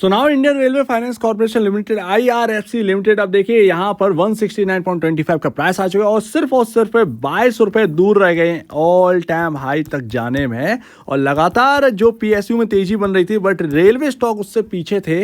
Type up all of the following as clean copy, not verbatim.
So now Indian railway finance corporation limited IRFC limited, अब देखिए यहाँ पर 169.25 का प्राइस आ चुका है और सिर्फ 22 रुपए दूर रह गए ऑल टाइम हाई तक जाने में। और लगातार जो PSU में तेजी बन रही थी बट रेलवे स्टॉक उससे पीछे थे,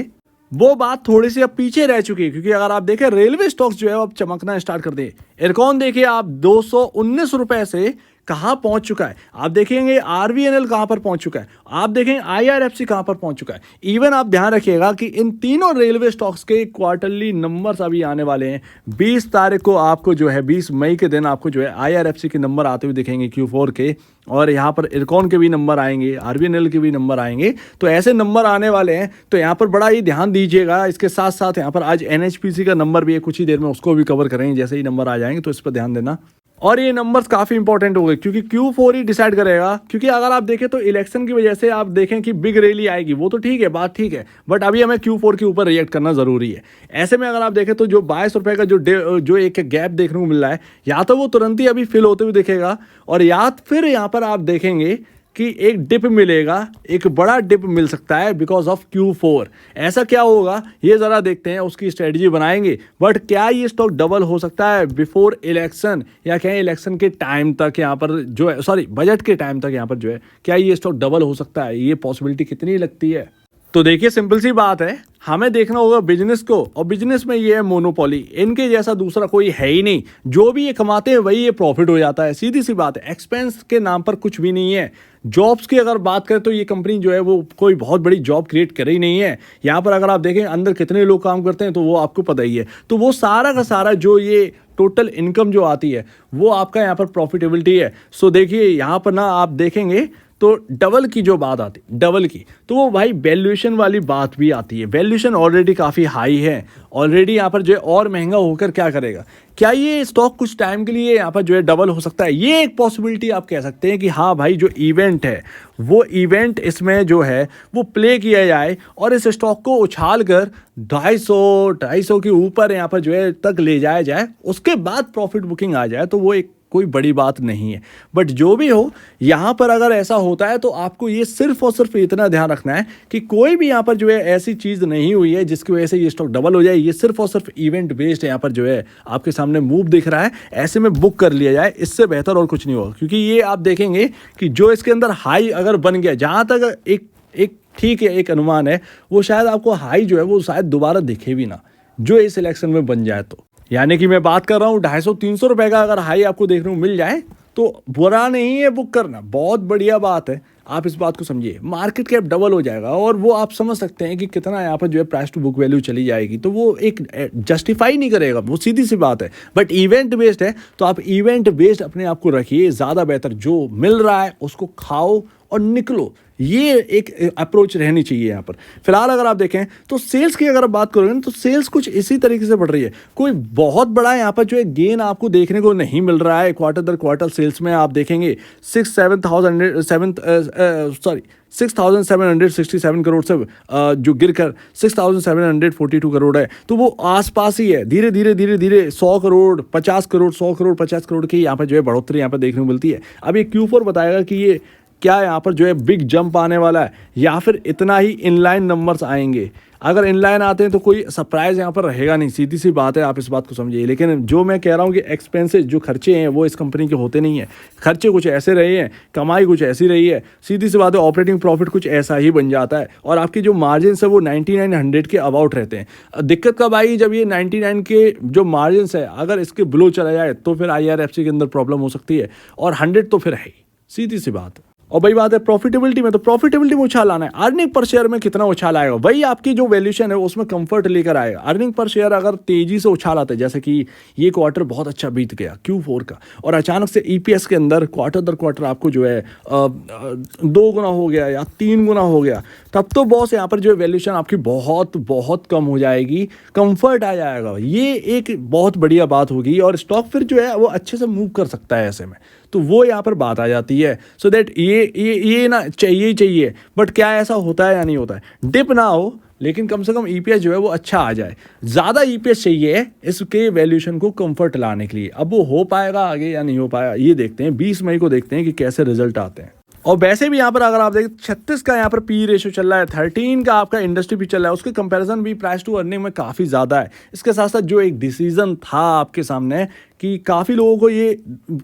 वो बात थोड़ी सी अब पीछे रह चुकी है। क्योंकि अगर आप देखें रेलवे स्टॉक्स जो है अब चमकना स्टार्ट कर दिए। इरकॉन देखिए आप 219 रुपए से कहां पहुंच चुका है, आप देखेंगे RVNL कहां पर पहुंच चुका है, आप देखेंगे IRFC कहां पर पहुंच चुका है। इवन आप ध्यान रखिएगा कि इन तीनों रेलवे स्टॉक्स के क्वार्टरली नंबर्स अभी आने वाले हैं। 20 तारीख को आपको जो है 20 मई के दिन आपको जो है IRFC के नंबर आते हुए दिखेंगे Q4 के, और यहाँ पर इरकॉन के भी नंबर आएंगे, RVNL के भी नंबर आएंगे। तो ऐसे नंबर आने वाले हैं, तो यहाँ पर बड़ा ही ध्यान दीजिएगा। इसके साथ साथ यहाँ पर आज NHPC का नंबर भी है, कुछ ही देर में उसको भी कवर करेंगे जैसे ही नंबर आ जाएंगे, तो इस पर ध्यान देना। और ये नंबर्स काफ़ी इंपॉर्टेंट हो गए क्योंकि Q4 ही डिसाइड करेगा। क्योंकि अगर आप देखें तो इलेक्शन की वजह से आप देखें कि बिग रैली आएगी, वो तो ठीक है, बात ठीक है, बट अभी हमें Q4 के ऊपर रिएक्ट करना ज़रूरी है। ऐसे में अगर आप देखें तो जो 22 रुपये का जो एक गैप देखने को मिल रहा है, या तो वो तुरंत ही अभी फिल होते हुए दिखेगा, और या फिर यहाँ पर आप देखेंगे कि एक डिप मिलेगा, एक बड़ा डिप मिल सकता है बिकॉज ऑफ Q4। ऐसा क्या होगा ये ज़रा देखते हैं, उसकी स्ट्रेटजी बनाएंगे। बट क्या ये स्टॉक डबल हो सकता है बिफोर इलेक्शन, या क्या इलेक्शन के टाइम तक यहाँ पर जो है, सॉरी बजट के टाइम तक यहाँ पर जो है, क्या ये स्टॉक डबल हो सकता है? ये पॉसिबिलिटी कितनी लगती है? तो देखिए सिंपल सी बात है, हमें देखना होगा बिजनेस को, और बिजनेस में ये है मोनोपोली, इनके जैसा दूसरा कोई है ही नहीं। जो भी ये कमाते हैं वही ये प्रॉफिट हो जाता है, सीधी सी बात है। एक्सपेंस के नाम पर कुछ भी नहीं है। जॉब्स की अगर बात करें तो ये कंपनी जो है वो कोई बहुत बड़ी जॉब क्रिएट कर ही नहीं है। यहाँ पर अगर आप देखें अंदर कितने लोग काम करते हैं तो वो आपको पता ही है। तो वो सारा का सारा जो ये टोटल इनकम जो आती है वो आपका यहाँ पर प्रॉफिटेबिलिटी है। सो देखिए यहाँ पर ना आप देखेंगे तो डबल की जो बात आती है, डबल की, तो वो भाई वैल्यूएशन वाली बात भी आती है। वैल्यूएशन ऑलरेडी काफ़ी हाई है, ऑलरेडी यहाँ पर जो है और महंगा होकर क्या करेगा? क्या ये स्टॉक कुछ टाइम के लिए यहाँ पर जो है डबल हो सकता है? ये एक पॉसिबिलिटी आप कह सकते हैं कि हाँ भाई जो इवेंट है वो इवेंट इसमें जो है वो प्ले किया जाए और इस स्टॉक को उछाल कर 250 के ऊपर यहाँ पर जो है तक ले जाया जाए, उसके बाद प्रॉफिट बुकिंग आ जाए, तो वो एक कोई बड़ी बात नहीं है। बट जो भी हो यहाँ पर अगर ऐसा होता है तो आपको ये सिर्फ और सिर्फ इतना ध्यान रखना है कि कोई भी यहाँ पर जो है ऐसी चीज़ नहीं हुई है जिसकी वजह से ये स्टॉक डबल हो जाए। ये सिर्फ और सिर्फ इवेंट बेस्ड यहाँ पर जो है आपके सामने मूव दिख रहा है, ऐसे में बुक कर लिया जाए, इससे बेहतर और कुछ नहीं होगा। क्योंकि ये आप देखेंगे कि जो इसके अंदर हाई अगर बन गया, जहाँ तक एक ठीक है एक अनुमान है, वो शायद आपको हाई जो है वो शायद दोबारा दिखे भी ना, जो इस इलेक्शन में बन जाए। तो यानी कि मैं बात कर रहा हूँ 250-300 रुपए का अगर हाई आपको देखने को मिल जाए तो बुरा नहीं है बुक करना, बहुत बढ़िया बात है। आप इस बात को समझिए, मार्केट कैप डबल हो जाएगा और वो आप समझ सकते हैं कि कितना यहाँ पर जो है प्राइस टू बुक वैल्यू चली जाएगी, तो वो एक जस्टिफाई नहीं करेगा, वो सीधी सी बात है। बट इवेंट बेस्ड है तो आप इवेंट बेस्ड अपने आप को रखिए, ज़्यादा बेहतर। जो मिल रहा है उसको खाओ और निकलो, ये एक अप्रोच रहनी चाहिए यहाँ पर। फिलहाल अगर आप देखें तो सेल्स की अगर आप बात करोगे ना तो सेल्स कुछ इसी तरीके से बढ़ रही है। कोई बहुत बड़ा यहाँ पर जो है गेन आपको देखने को नहीं मिल रहा है। क्वार्टर दर क्वार्टर सेल्स में आप देखेंगे 6,767 करोड़ से जो गिरकर 6,742 करोड़ है, तो वो आसपास ही है। धीरे धीरे 100 करोड़ 50 करोड़ 100 करोड़ 50 करोड़ की यहाँ पर जो है बढ़ोतरी यहाँ पर देखने को मिलती है। अब ये Q4 बताएगा कि ये क्या यहाँ पर जो है बिग जंप आने वाला है या फिर इतना ही इनलाइन नंबर्स आएंगे। अगर इनलाइन आते हैं तो कोई सरप्राइज यहाँ पर रहेगा नहीं, सीधी सी बात है, आप इस बात को समझिए। लेकिन जो मैं कह रहा हूँ कि एक्सपेंसेस जो खर्चे हैं वो इस कंपनी के होते नहीं हैं। खर्चे कुछ ऐसे रहे हैं, कमाई कुछ ऐसी रही है, सीधी सी बात है, ऑपरेटिंग प्रॉफिट कुछ ऐसा ही बन जाता है और आपकी जो मार्जिन है वो 99-100 के अबाउट रहते हैं। दिक्कत कब आई? जब ये 99 के जो मार्जिन है अगर इसके बिलो चला जाए तो फिर IRFC के अंदर प्रॉब्लम हो सकती है, और 100 तो फिर है ही, सीधी सी बात है। और भाई बात है प्रॉफिटेबिलिटी में, तो प्रॉफिटेबिलिटी में उछाल आना है। अर्निंग पर शेयर में कितना उछाल आएगा, वही आपकी जो वैल्यूएशन है उसमें कंफर्ट लेकर आएगा। अर्निंग पर शेयर अगर तेजी से उछाल आता है, जैसे कि ये क्वार्टर बहुत अच्छा बीत गया Q4 का, और अचानक से EPS के अंदर क्वार्टर दर क्वार्टर आपको जो है 2 गुना हो गया या 3 गुना हो गया, तब तो बॉस यहाँ पर जो है वैल्यूएशन आपकी बहुत कम हो जाएगी, कंफर्ट आ जाएगा। ये एक बहुत बढ़िया बात होगी और स्टॉक फिर जो है वो अच्छे से मूव कर सकता है ऐसे में, तो वो यहाँ पर बात आ जाती है। सो दैट ये ना चाहिए। बट क्या ऐसा होता है या नहीं होता है? डिप ना हो लेकिन कम से कम EPS जो है वो अच्छा आ जाए। ज़्यादा EPS चाहिए इसके वैल्यूएशन को कंफर्ट लाने के लिए। अब वो हो पाएगा आगे या नहीं हो पाएगा, ये देखते हैं। 20 मई को देखते हैं कि कैसे रिजल्ट आते हैं। और वैसे भी यहाँ पर अगर आप देखें 36 का यहाँ पर पी रेशियो चल रहा है, 13 का आपका इंडस्ट्री भी चल रहा है, उसके कंपैरिजन भी प्राइस टू अर्निंग में काफ़ी ज़्यादा है। इसके साथ साथ जो एक डिसीजन था आपके सामने कि काफ़ी लोगों को ये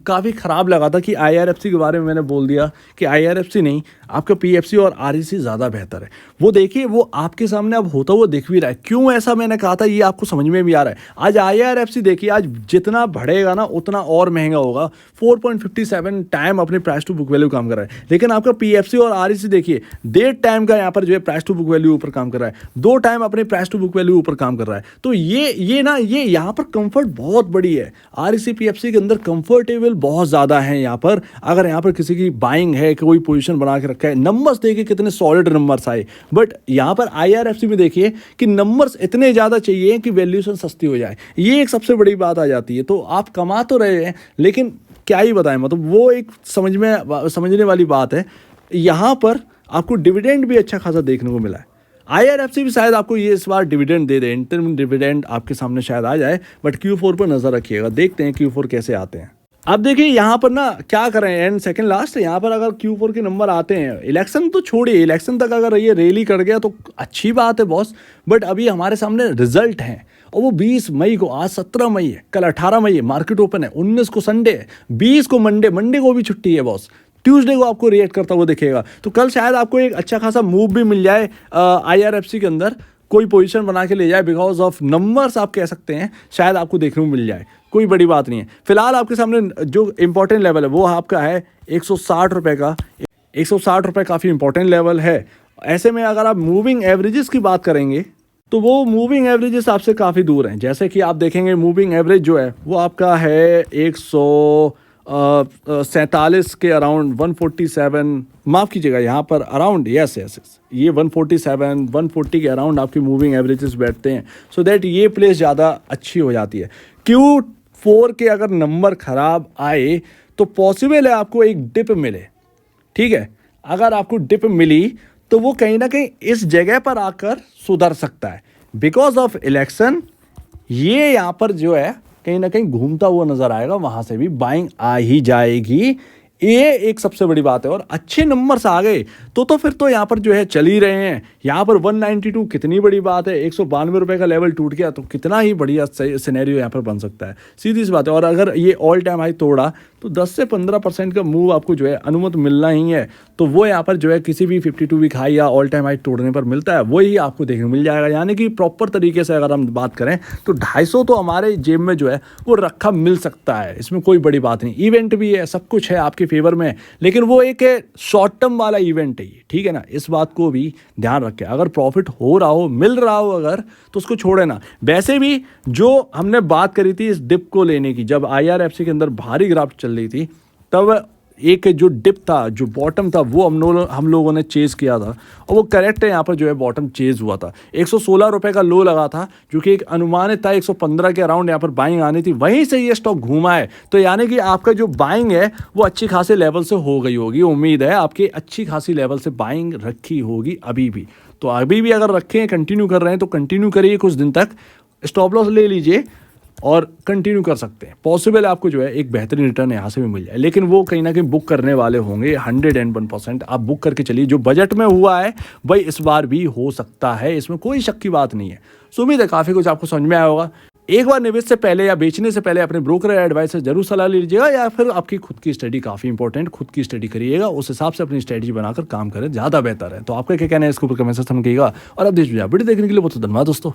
काफ़ी ख़राब लगा था कि आईआरएफसी के बारे में मैंने बोल दिया कि आईआरएफसी नहीं, आपका पीएफसी और आरईसी ज़्यादा बेहतर है। वो देखिए वो आपके सामने अब होता हुआ दिख भी रहा है। क्यों ऐसा मैंने कहा था ये आपको समझ में भी आ रहा है। आज आईआरएफसी देखिए आज जितना बढ़ेगा ना उतना और महंगा होगा। 4.57 टाइम अपने प्राइस टू बुक वैल्यू काम कर रहा है। लेकिन आपका पीएफसी और आरईसी देखिए 1.5 टाइम का यहाँ पर जो है प्राइस टू बुक वैल्यू ऊपर काम कर रहा है, 2 टाइम अपने प्राइस टू बुक वैल्यू ऊपर काम कर रहा है। तो ये यहाँ पर कंफर्ट बहुत बड़ी है। आरईसी पीएफसी के अंदर कंफर्टेबल बहुत ज़्यादा है। यहाँ पर अगर यहाँ पर किसी की बाइंग है, कोई पोजीशन बना के रखा है, नंबर्स देखिए कितने सॉलिड नंबर्स आए। बट यहाँ पर आईआरएफसी में देखिए कि नंबर्स इतने ज़्यादा चाहिए कि वैल्यूएशन सस्ती हो जाए। ये एक सबसे बड़ी बात आ जाती है। तो आप कमा तो रहे हैं लेकिन क्या ही बताएं, मतलब वो एक समझने वाली बात है। यहाँ पर आपको डिविडेंड भी अच्छा खासा देखने को मिला है। आईआरएफसी भी शायद आपको ये इस बार डिविडेंड दे दे, इंटरम डिविडेंड आपके सामने शायद आ जाए। बट Q4 पर नज़र रखिएगा, देखते हैं Q4 कैसे आते हैं। अब देखिए यहाँ पर ना क्या करें, एंड सेकंड लास्ट यहाँ पर अगर Q4 के नंबर आते हैं, इलेक्शन तो छोड़िए, इलेक्शन तक अगर ये रैली कर गया तो अच्छी बात है बॉस। बट अभी हमारे सामने रिजल्ट हैं और वो 20 मई को, आज 17 मई है, कल 18 मई है, मार्केट ओपन है, 19 को संडे है, 20 को मंडे को भी छुट्टी है बॉस, ट्यूसडे को आपको रिएक्ट करता हुआ दिखेगा। तो कल शायद आपको एक अच्छा खासा मूव भी मिल जाए आईआरएफसी के अंदर, कोई पोजीशन बना के ले जाए, बिकॉज ऑफ नंबर्स आप कह सकते हैं, शायद आपको देखने को मिल जाए। कोई बड़ी बात नहीं है। फिलहाल आपके सामने जो इंपॉर्टेंट लेवल है वो आपका है 160 रुपये का। 160 रुपये काफ़ी इंपॉर्टेंट लेवल है। ऐसे में अगर आप मूविंग एवरेजेस की बात करेंगे तो वो मूविंग एवरेजेस आपसे काफ़ी दूर हैं। जैसे कि आप देखेंगे मूविंग एवरेज जो है वो आपका है 147 के अराउंड, 147, माफ़ कीजिएगा यहाँ पर अराउंड, यस ये 147 140 के अराउंड आपकी मूविंग एवरेजेस बैठते हैं। सो दैट ये प्लेस ज़्यादा अच्छी हो जाती है। Q4 के अगर नंबर ख़राब आए तो पॉसिबल है आपको एक डिप मिले, ठीक है। अगर आपको डिप मिली तो वो कहीं ना कहीं इस जगह पर आकर सुधर सकता है। बिकॉज ऑफ इलेक्शन ये यहाँ पर जो है कहीं ना कहीं घूमता हुआ नजर आएगा, वहां से भी बाइंग आ ही जाएगी। ये एक सबसे बड़ी बात है। और अच्छे नंबर्स आ गए तो फिर तो यहाँ पर जो है चल ही रहे हैं। यहाँ पर 192 कितनी बड़ी बात है, 192 रुपये का लेवल टूट गया तो कितना ही बढ़िया सिनेरियो यहाँ पर बन सकता है, सीधी सी बात है। और अगर ये ऑल टाइम हाई तोड़ा तो 10 से 15% का मूव आपको जो है अनुमत मिलना ही है। तो वो यहाँ पर जो है किसी भी 52 वीक हाई या ऑल टाइम हाई तोड़ने पर मिलता है, वही आपको देखने को मिल जाएगा। यानी कि प्रॉपर तरीके से अगर हम बात करें तो 250 तो हमारे जेब में जो है वो रखा मिल सकता है। इसमें कोई बड़ी बात नहीं, इवेंट भी है, सब कुछ है आपके फेवर में, लेकिन वो एक शॉर्ट टर्म वाला इवेंट है ये, ठीक है ना। इस बात को भी ध्यान रखें। अगर प्रॉफिट हो रहा हो, मिल रहा हो अगर, तो उसको छोड़े ना। वैसे भी जो हमने बात करी थी इस डिप को लेने की, जब आईआरएफसी के अंदर भारी ग्राफ चल रही थी तब एक जो डिप था, जो बॉटम था, वो हम लोगों ने चेज किया था और वो करेक्ट है। यहाँ पर जो है बॉटम चेज हुआ था। 116 रुपये का लो लगा था जो कि एक अनुमानित था 115 के अराउंड यहाँ पर बाइंग आनी थी, वहीं से ये स्टॉक घूमा है। तो यानी कि आपका जो बाइंग है वो अच्छी खासे लेवल से हो गई होगी। उम्मीद है आपकी अच्छी खासी लेवल से बाइंग रखी होगी अभी भी। तो अभी भी अगर रखें, कंटिन्यू कर रहे हैं तो कंटिन्यू करिए कुछ दिन तक, स्टॉप लॉस ले लीजिए और कंटिन्यू कर सकते हैं। पॉसिबल है आपको जो है एक बेहतरीन रिटर्न यहाँ से भी मिल जाए, लेकिन वो कहीं ना कहीं बुक करने वाले होंगे। 101% आप बुक करके चलिए। जो बजट में हुआ है वही इस बार भी हो सकता है, इसमें कोई शक की बात नहीं है। सो उम्मीद है काफ़ी कुछ आपको समझ में आया होगा। एक बार निवेश से पहले या बेचने से पहले अपने ब्रोकर या एडवाइस से जरूर सलाह लीजिएगा, या फिर आपकी खुद की स्टडी काफ़ी इंपॉर्टेंट, खुद की स्टडी करिएगा, उस हिसाब से अपनी स्ट्रेटजी बनाकर काम करें, ज़्यादा बेहतर है। तो आपका क्या कहना है इसके ऊपर कमेंट सेक्शन में कहिएगा। और अब वीडियो देखने के लिए बहुत धन्यवाद दोस्तों।